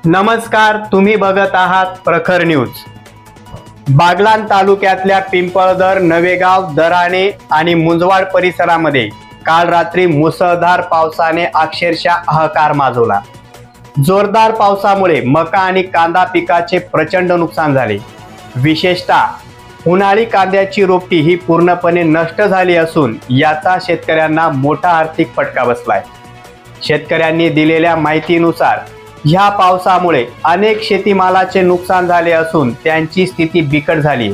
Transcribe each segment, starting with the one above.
नमस्कार, तुम्ही बघत आहात प्रखर न्यूज। बागलाण तालुक्यातल्या पिंपळदर, नवेगाव, दराणे आणि मुंजवाड परिसरामध्ये काल रात्री मुसळधार पावसाने अक्षरशः हाहाकार माजवला। जोरदार पावसामुळे मका आणि कांदा पिकाचे प्रचंड नुकसान झाले। विशेषतः उन्हाळी कांद्याची रोपटी ही पूर्णपणे नष्ट झाली असून याचा शेतकऱ्यांना मोठा आर्थिक फटका बसलाय। शेतकऱ्यांनी दिलेल्या माहितीनुसार ह्या पावसामुळे अनेक शेतीमालाचे नुकसान झाले असून त्यांची स्थिती बिकट झाली।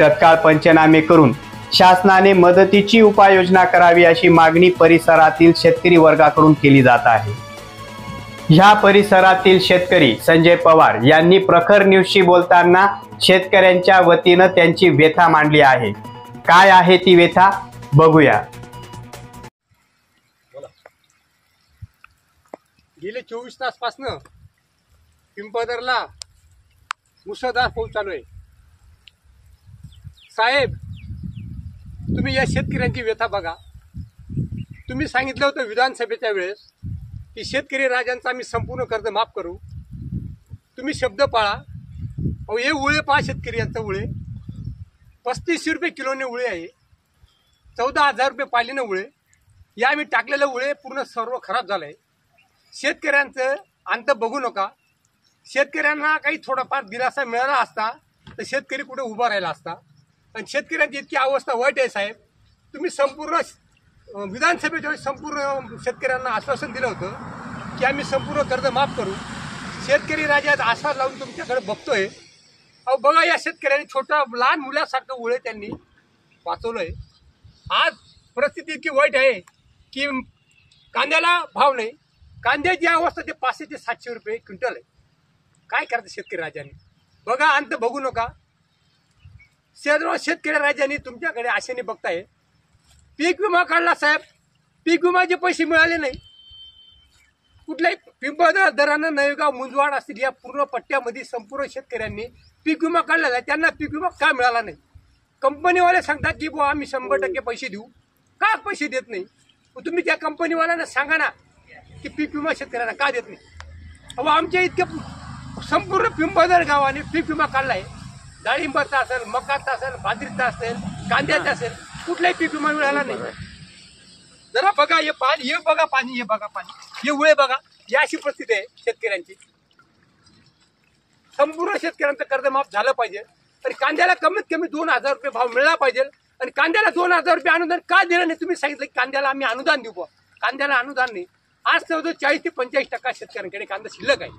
तत्काळ पंचनामे करून शासनाने मदतीची उपाययोजना करावी अशी मागणी परिसरातील शेतकरी वर्गाकडून केली जात आहे। ह्या परिसरातील शेतकरी संजय पवार यांनी प्रखर न्यूजशी बोलताना शेतकऱ्यांच्या वतीने त्यांची व्यथा मांडली आहे। काय आहे ती व्यथा बघूया। गेले 24 तासपासनं पिंपळदरला मुसळधार पाऊस चालू आहे। साहेब, तुम्ही या शेतकऱ्यांची व्यथा बघा। तुम्ही सांगितलं होतं विधानसभेच्या वेळेस की शेतकरी राजांचा आम्ही संपूर्ण कर्ज माफ करू। तुम्ही शब्द पाळा। अहो, हे उळे पहा, शेतकरी यांचं उळे 3500 रुपये किलोने उळे आहे, 14,000 रुपये पालीनं उळे। या आम्ही टाकलेलं उळे पूर्ण सर्व खराब झालं आहे। शेतकऱ्यांचं अंत बघू नका। शेतकऱ्यांना काही थोडाफार दिलासा मिळाला असता तर शेतकरी कुठे उभा राहिला असता। आणि शेतकऱ्यांची इतकी अवस्था वाईट आहे साहेब। तुम्ही संपूर्ण विधानसभेच्या वेळेस संपूर्ण शेतकऱ्यांना आश्वासन दिलं होतं की आम्ही संपूर्ण कर्ज माफ करू। शेतकरी राजा आश्वास लावून तुमच्याकडे बघतोय। अहो बघा, या शेतकऱ्यांनी छोटा लहान मुलासारखं उळे त्यांनी वाचवलंय। आज परिस्थिती इतकी वाईट आहे की कांद्याला भाव नाही। कांद्याची अवस्था ते 500 ते 700 रुपये क्विंटल आहे। काय करते शेतकरी राजाने? बघा, अंत बघू नका। सर्व शेतकरी राजाने तुमच्याकडे आशेने बघताय। पीक विमा काढला साहेब, पीक विमाचे पैसे मिळाले नाही। कुठल्याही पिंपळदर, दराणे, नवेगाव, मुंजवाड असतील या पूर्ण पट्ट्यामध्ये संपूर्ण शेतकऱ्यांनी पीक विमा काढलेला आहे। त्यांना पीक विमा का मिळाला नाही? कंपनीवाले सांगतात की बुवा आम्ही 100% पैसे देऊ। का पैसे देत नाही? तुम्ही त्या कंपनीवाल्यांना सांगा ना की पीक विमा शेतकऱ्यांना का देत नाही? अहो, आमच्या इतक्या संपूर्ण पिंपळदर गावाने पीक विमा काढला आहे। डाळिंबाचा असेल, मकाचा असेल, बाजरीचा असेल, कांद्याचा असेल, कुठलाही पीक विमा मिळाला नाही। जरा बघा, हे पाणी, हे बघा पाणी, हे बघा पाणी, हे उळे बघा। ही अशी परिस्थिती आहे शेतकऱ्यांची। संपूर्ण शेतकऱ्यांचं कर्ज माफ झालं पाहिजे आणि कांद्याला कमीत कमी 2,000 रुपये भाव मिळाला पाहिजे। आणि कांद्याला 2,000 रुपये अनुदान का दिलं नाही? तुम्ही सांगितलं की कांद्याला आम्ही अनुदान देऊ। कांद्याला अनुदान नाही। आज 40 ते 45% शेतकऱ्यांकडे कांदा शिल्लक आहे।